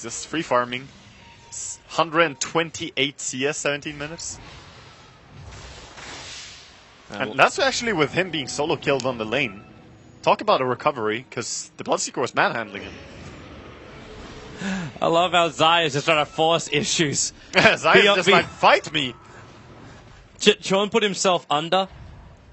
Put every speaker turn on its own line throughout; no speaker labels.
Just free farming. 128 CS, 17 minutes. And that's actually with him being solo killed on the lane. Talk about a recovery, because the Bloodseeker was manhandling him.
I love how Zai is just trying to force issues.
Zai is just like, fight me!
Chon put himself under,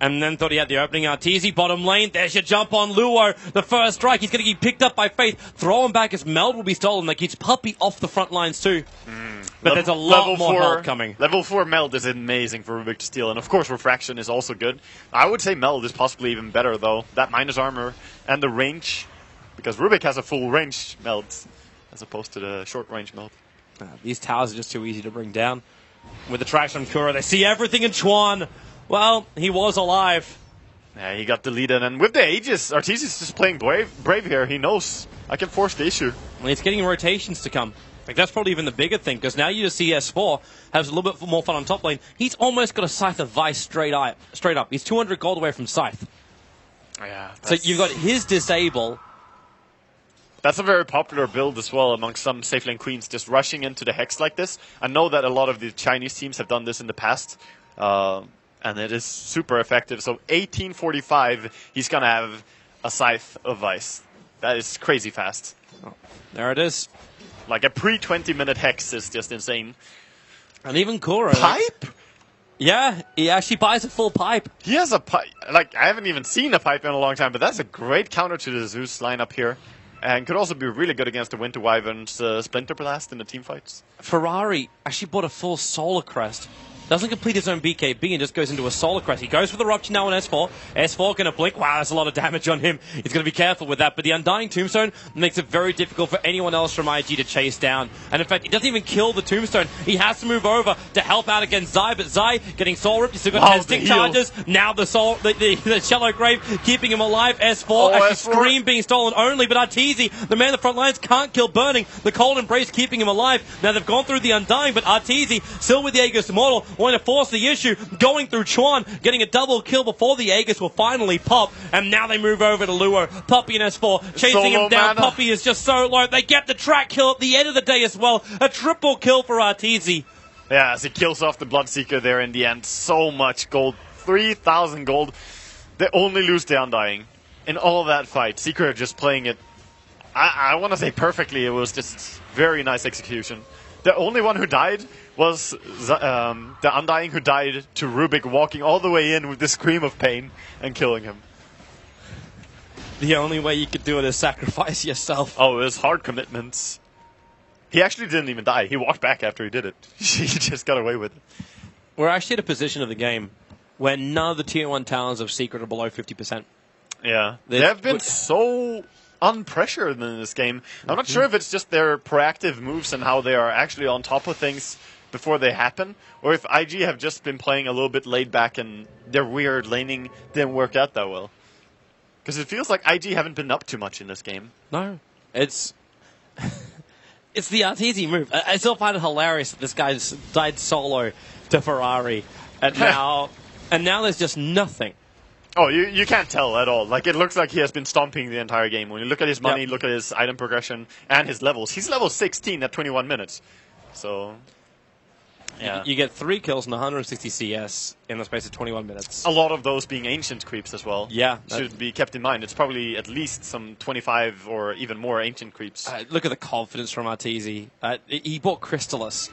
and then thought he had the opening. Arteezy bottom lane, there's your jump on Luo. The first strike, he's going to get picked up by Faith. Throw him back as Meld will be stolen. Like, he's Puppey off the front lines too. But there's a lot more help coming.
Level 4 Meld is amazing for Rubik to steal, and of course Refraction is also good. I would say Meld is possibly even better though. That minus armor and the range, because Rubik has a full range Meld, as opposed to the short range Meld.
These towers are just too easy to bring down. With the tracks from Kuro, they see everything in Chuan. Well, he was alive.
Yeah, he got deleted, and with the Aegis, Arteezy is just playing brave here. He knows I can force the issue.
Well, he's getting rotations to come. Like, that's probably even the bigger thing, because now you just see S4 has a little bit more fun on top lane. He's almost got a Scythe of Vice straight up. He's 200 gold away from Scythe.
Yeah.
So you've got his disable.
That's a very popular build as well among some safe lane queens, just rushing into the Hex like this. I know that a lot of the Chinese teams have done this in the past, and it is super effective. So 1845, he's going to have a Scythe of Vice. That is crazy fast.
Oh, there it is.
Like a pre-20-minute Hex is just insane.
And even Kuro.
Pipe?
Yeah, he actually buys a full pipe.
He has a pipe. Like, I haven't even seen a pipe in a long time, but that's a great counter to the Zeus lineup here. And could also be really good against the Winter Wyvern's Splinter Blast in the team fights.
Ferrari actually bought a full Solar Crest. Doesn't complete his own BKB and just goes into a Solar Crest. He goes for the Rupture now on S4. S4 going to blink. Wow, that's a lot of damage on him. He's going to be careful with that. But the Undying Tombstone makes it very difficult for anyone else from IG to chase down. And in fact, he doesn't even kill the Tombstone. He has to move over to help out against Zai. But Zai getting Soul Ripped. He's still got Instinct charges. Now the Shallow Grave keeping him alive. S4 actually S4. Scream being stolen only. But Arteezy, the man in the front lines, can't kill Burning. The Cold Embrace keeping him alive. Now they've gone through the Undying. But Arteezy still with the Aegis Immortal, wanting to force the issue, going through Chuan, getting a double kill before the Aegis will finally pop, and now they move over to Luo. Puppey and S4 chasing him down. Puppey is just so low. They get the track kill at the end of the day as well. A triple kill for Arteezy.
Yeah, as he kills off the Bloodseeker there in the end. So much gold. 3,000 gold. They only lose the Undying. In all that fight, Secret just playing it, I want to say perfectly. It was just very nice execution. The only one who died was the Undying, who died to Rubik walking all the way in with the scream of pain and killing him.
The only way you could do it is sacrifice yourself.
Oh, it was hard commitments. He actually didn't even die. He walked back after he did it. He just got away with it. We're
actually at a position of the game where none of the Tier 1 talents of Secret are below 50%.
Yeah. They have been so unpressured in this game. I'm not sure if it's just their proactive moves and how they are actually on top of things before they happen, or if IG have just been playing a little bit laid back and their weird laning didn't work out that well. Because it feels like IG haven't been up too much in this game.
No. It's it's the Arteezy move. I still find it hilarious that this guy died solo to Ferrari, and now there's just nothing.
Oh, you can't tell at all. Like, it looks like he has been stomping the entire game. When you look at his money, look at his item progression, and his levels. He's level 16 at 21 minutes. So, yeah.
You get 3 kills and 160 CS in the space of 21 minutes.
A lot of those being ancient creeps as well.
Yeah.
Should be kept in mind. It's probably at least some 25 or even more ancient creeps.
Look at the confidence from Arteezy. He bought Crystallis.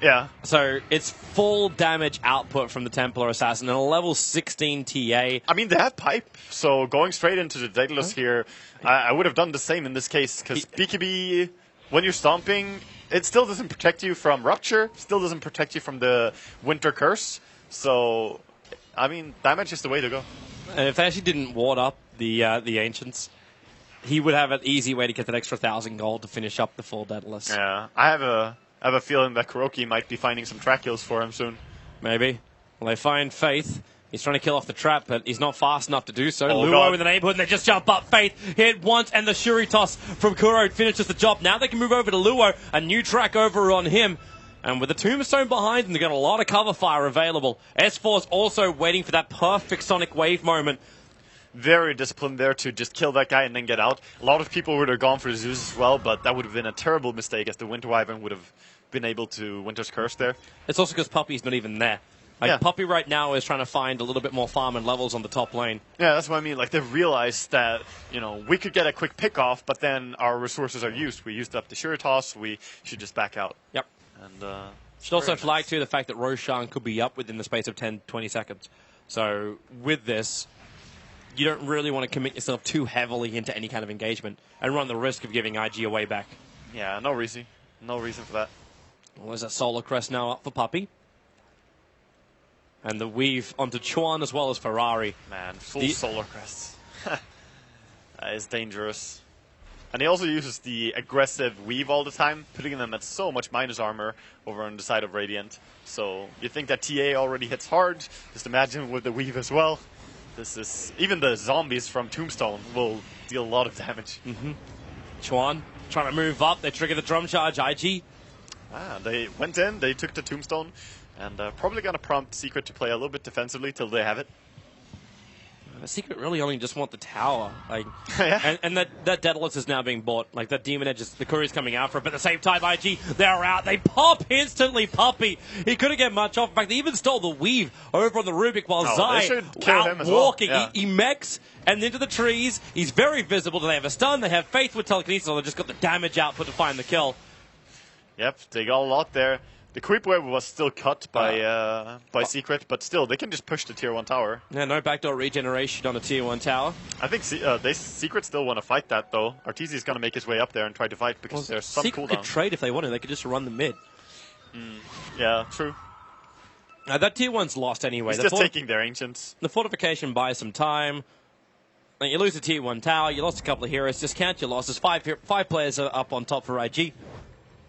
Yeah.
So it's full damage output from the Templar Assassin and a level 16 TA.
I mean, they have Pipe, so going straight into the Daedalus here, I would have done the same in this case, because BKB, when you're stomping, it still doesn't protect you from Rupture, still doesn't protect you from the Winter Curse, so, I mean, damage is the way to go.
And if they actually didn't ward up the Ancients, he would have an easy way to get that extra 1,000 gold to finish up the full Daedalus.
Yeah, I have a feeling that Kuroki might be finding some track kills for him soon.
Maybe. Well, they find Faith. He's trying to kill off the trap, but he's not fast enough to do so.
Oh,
Luo in the neighborhood, and they just jump up. Faith hit once, and the Shuri toss from Kuro finishes the job. Now they can move over to Luo. A new track over on him. And with the Tombstone behind them, they've got a lot of cover fire available. S4's also waiting for that perfect Sonic Wave moment.
very disciplined there to just kill that guy and then get out. A lot of people would have gone for Zeus as well, but that would have been a terrible mistake as the Winter Wyvern would have been able to Winter's Curse there.
It's also because Puppy's not even there. Like, Puppy right now is trying to find a little bit more farm and levels on the top lane.
Yeah, that's what I mean. Like, they've realized that, you know, we could get a quick pick-off, but then our resources are used. We used up the Shuritos, we should just back out.
Yep.
And,
should also flag, too, the fact that Roshan could be up within the space of 10-20 seconds. So, with this, you don't really want to commit yourself too heavily into any kind of engagement and run the risk of giving IG away back.
Yeah, no reason. No reason for that.
Well, there's a Solar Crest now up for Puppy. And the weave onto Chuan as well as Ferrari.
Man, full Solar Crest. That is dangerous. And he also uses the aggressive weave all the time, putting them at so much minus armor over on the side of Radiant. So you think that TA already hits hard, just imagine with the weave as well. This is, even the zombies from Tombstone will deal a lot of damage.
Chuan trying to move up, they trigger the drum charge, IG.
They went in, they took the Tombstone, and probably going to prompt Secret to play a little bit defensively till they have it.
The Secret really only just want the tower. Like,
yeah.
and that Daedalus is now being bought. Like, that Demon Edge, the courier's coming out for it, but at the same time, IG, they're out. They pop instantly, Puppy. He couldn't get much off. In fact, they even stole the weave over on the Rubik while Zai out walking.
Well. Yeah.
He mechs and into the trees. He's very visible. Do they have a stun? They have faith with telekinesis, or they just got the damage output to find the kill.
Yep, they got a lot there. The creep wave was still cut by Secret, but still, they can just push the tier 1 tower.
Yeah, no backdoor regeneration on the tier 1 tower.
I think Secret still want to fight that, though. Arteezy is going to make his way up there and try to fight because there's some
Secret
cooldown.
could trade if they wanted. They could just run the mid.
Yeah, true.
That tier 1's lost anyway.
He's just taking their Ancients.
The fortification buys some time. Like, you lose the tier 1 tower, you lost a couple of heroes. Just count your losses. Five players are up on top for IG.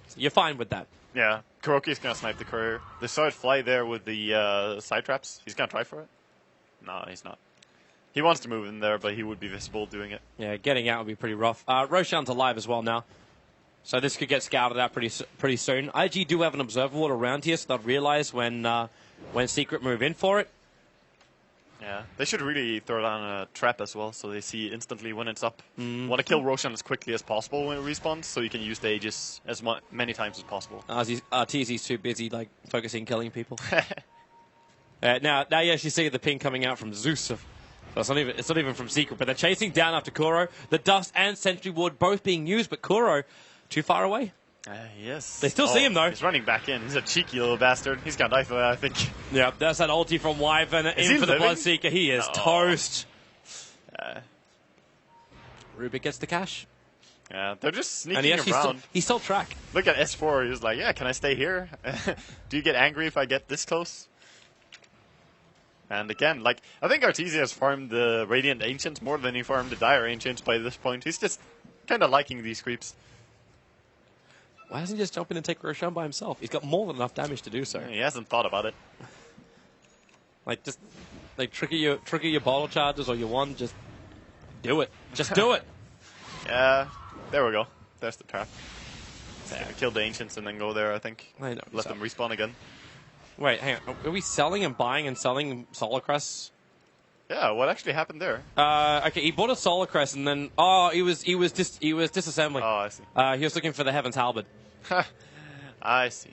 So you're fine with that.
Yeah, Kuroki's going to snipe the courier. They saw it fly there with the side traps. He's going to try for it? No, he's not. He wants to move in there, but he would be visible doing it.
Yeah, getting out would be pretty rough. Roshan's alive as well now. So this could get scouted out pretty soon. IG do have an observer ward around here, so they'll realize when Secret move in for it.
Yeah, they should really throw down a trap as well, so they see instantly when it's up. Want to kill Roshan as quickly as possible when it respawns, so you can use the Aegis as many times as possible.
TZ's too busy, like, focusing killing people. Now you actually see the ping coming out from Zeus. So it's not even from Secret, but they're chasing down after Kuro. The Dust and Sentry Ward both being used, but Kuro too far away.
Yes.
They still see him, though.
He's running back in. He's a cheeky little bastard. He's going to die for that, I think.
Yeah, that's that ulti from Wyvern in for the Bloodseeker. He is toast. Rubik gets the cash.
Yeah, they're just sneaking around.
He stole track.
Look at S4. He's like, yeah, can I stay here? Do you get angry if I get this close? And again, like, I think Arteezy has farmed the Radiant Ancients more than he farmed the Dire Ancients by this point. He's just kind of liking these creeps.
Why doesn't he just jump in and take Roshan by himself? He's got more than enough damage to do so.
He hasn't thought about it.
Like, just like trigger your bottle charges or your one. Just do it. Just do it.
Yeah, there we go. There's the trap. Kill the Ancients and then go there, I think.
I know.
Let them respawn again.
Wait, hang on. Are we selling and buying and selling Solar Crests?
Yeah, what actually happened there?
Okay, he bought a Solar Crest and then he was disassembling.
Oh, I see.
He was looking for the Heaven's Halberd.
I see.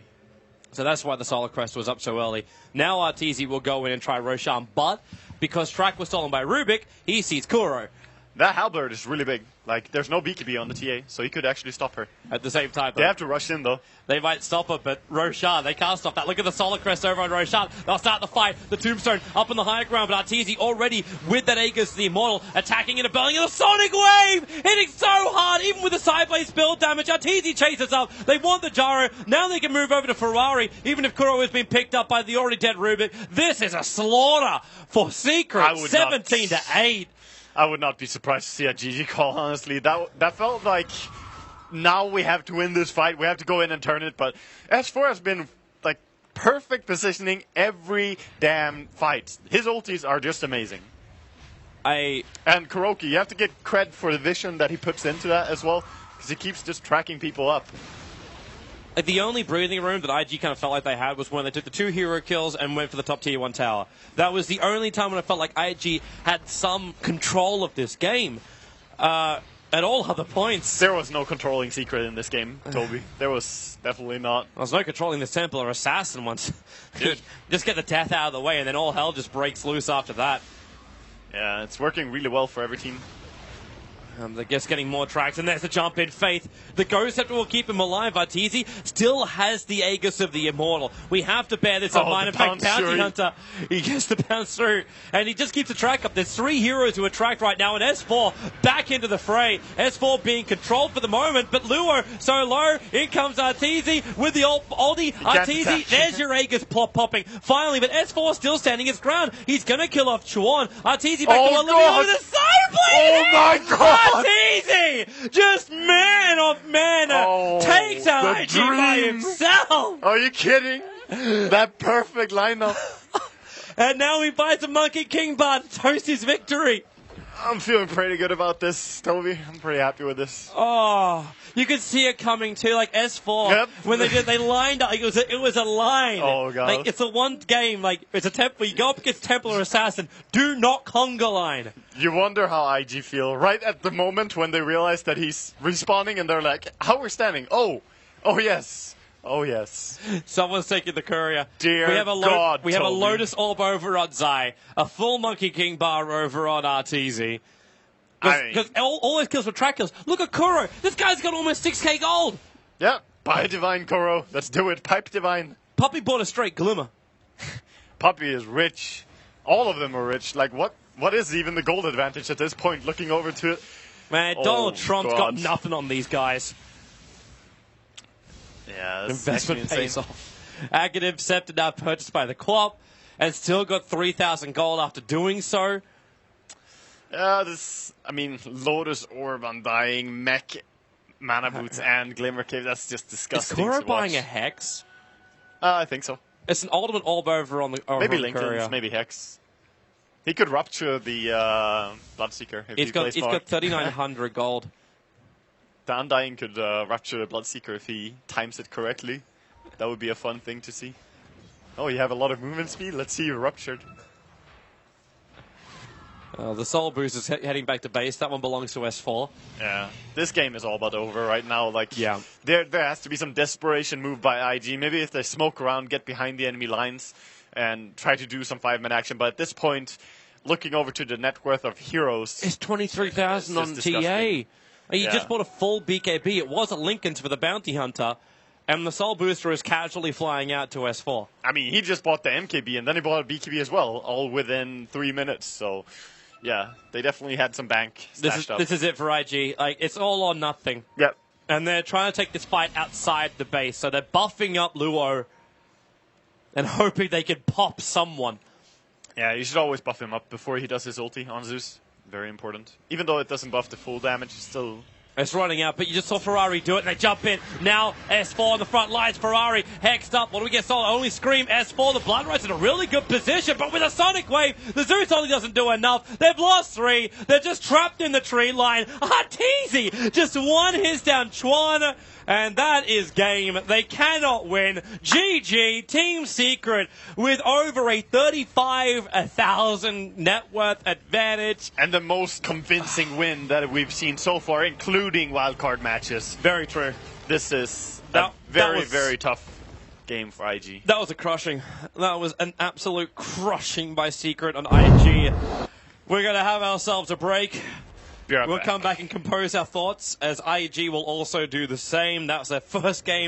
So that's why the Solar Crest was up so early. Now Arteezy will go in and try Roshan, but because track was stolen by Rubik, he sees Kuro.
That halberd is really big. Like, there's no BKB on the TA, so he could actually stop her.
At the same time, though.
They have to rush in, though.
They might stop her, but Roshan, they can't stop that. Look at the Solar Crest over on Roshan. They'll start the fight. The Tombstone up in the higher ground, but Arteezy already with that Aegis, the Immortal, attacking into Belling. And the Sonic Wave hitting so hard, even with the Sideblade build damage. Arteezy chases up. They want the Gyro. Now they can move over to Ferrari, even if Kuro has been picked up by the already dead Rubik. This is a slaughter for Secret. 17-8.
I would not be surprised to see a GG call, honestly. That felt like now we have to win this fight. We have to go in and turn it. But S4 has been like perfect positioning every damn fight. His ultis are just amazing. And Kuroki, you have to get cred for the vision that he puts into that as well, because he keeps just tracking people up.
Like, the only breathing room that IG kind of felt like they had was when they took the 2 hero kills and went for the top tier 1 tower. That was the only time when I felt like IG had some control of this game. At all other points,
there was no controlling Secret in this game, Toby. There was definitely not.
There was no controlling this Templar Assassin once. Dude, just get the death out of the way and then all hell just breaks loose after that.
Yeah, it's working really well for every team.
They're just getting more tracks, and there's the jump in Faith. The Ghost Scepter will keep him alive. Arteezy still has the Aegis of the Immortal. We have to bear this in mind. In fact, Bounty Hunter, he gets the bounce through, and he just keeps the track up. There's 3 heroes who are tracked right now, and S4 back into the fray. S4 being controlled for the moment, but Luo so low. In comes Arteezy with the ulti. Arteezy, there's your Aegis popping. Finally, but S4 still standing his ground. He's going to kill off Chuan. Arteezy back to Olivia with a side blade.
Oh my god!
Arteezy, just man of man, takes out IG by himself.
Are you kidding? That perfect lineup.
And now he buys a Monkey King bar to toast his victory.
I'm feeling pretty good about this, Toby. I'm pretty happy with this.
Oh, you could see it coming too, like S4.
Yep.
When they lined up, it was a line.
Oh god.
Like, it's a one game, like it's a Templar. You go up against Templar Assassin. Do not conga line.
You wonder how IG feel right at the moment when they realize that he's respawning and they're like, how we're standing? Oh yes. Oh yes.
Someone's taking the courier.
Dear
we have a
God,
we have a
Toby.
Lotus Orb over on Zai, a full Monkey King bar over on Arteezy. Because all his kills were track kills. Look at Kuro. This guy's got almost 6k gold.
Yeah. Buy Divine Kuro. Let's do it. Pipe Divine.
Puppy bought a straight Glimmer.
Puppy is rich. All of them are rich. Like, what is even the gold advantage at this point, looking over to it?
Man, Donald Trump's got nothing on these guys.
Yeah, that's
investment pays off. Aghanim Scepter now purchased by the co-op and still got 3,000 gold after doing so.
I mean, Lotus Orb, Undying, Mech, Mana Boots, and Glimmer Cave, that's just disgusting.
Is Kuro
to
buying
watch.
a Hex?
I think so.
It's an Ultimate Orb over on the
maybe Linken's, maybe Hex. He could rupture the Bloodseeker if he plays
He's got 3,900 gold.
The Undying could rupture the Bloodseeker if he times it correctly. That would be a fun thing to see. Oh, you have a lot of movement speed? Let's see you ruptured.
The Soul Boost is heading back to base. That one belongs to S4.
Yeah, this game is all but over right now. Like,
yeah.
there has to be some desperation move by IG. Maybe if they smoke around, get behind the enemy lines, and try to do some 5-man action. But at this point, looking over to the net worth of heroes,
it's 23,000 on TA. You just bought a full BKB. It was a Lincoln's for the Bounty Hunter. And the Soul Booster is casually flying out to S4.
I mean, he just bought the MKB, and then he bought a BKB as well, all within 3 minutes. So, yeah, they definitely had some bank stashed up.
This is it for IG. Like, it's all or nothing.
Yep.
And they're trying to take this fight outside the base. So they're buffing up Luo and hoping they can pop someone.
Yeah, you should always buff him up before he does his ulti on Zeus. Very important. Even though it doesn't buff the full damage, it's still...
It's running out, but you just saw Ferrari do it, and they jump in. Now, S4 on the front lines. Ferrari hexed up. What do we get? Solo only Scream. S4, the Blood Right's in a really good position, but with a Sonic Wave, the Zeus only doesn't do enough. They've lost 3. They're just trapped in the tree line. Arteezy just one his down Chuan, and that is game. They cannot win. GG, Team Secret, with over a 35,000 net worth advantage.
And the most convincing win that we've seen so far, including wildcard matches.
Very true.
This is a very tough game for IG.
That was a crushing. That was an absolute crushing by Secret on IG. We're going to have ourselves a break. We'll come back and compose our thoughts, as IG will also do the same. That was their first game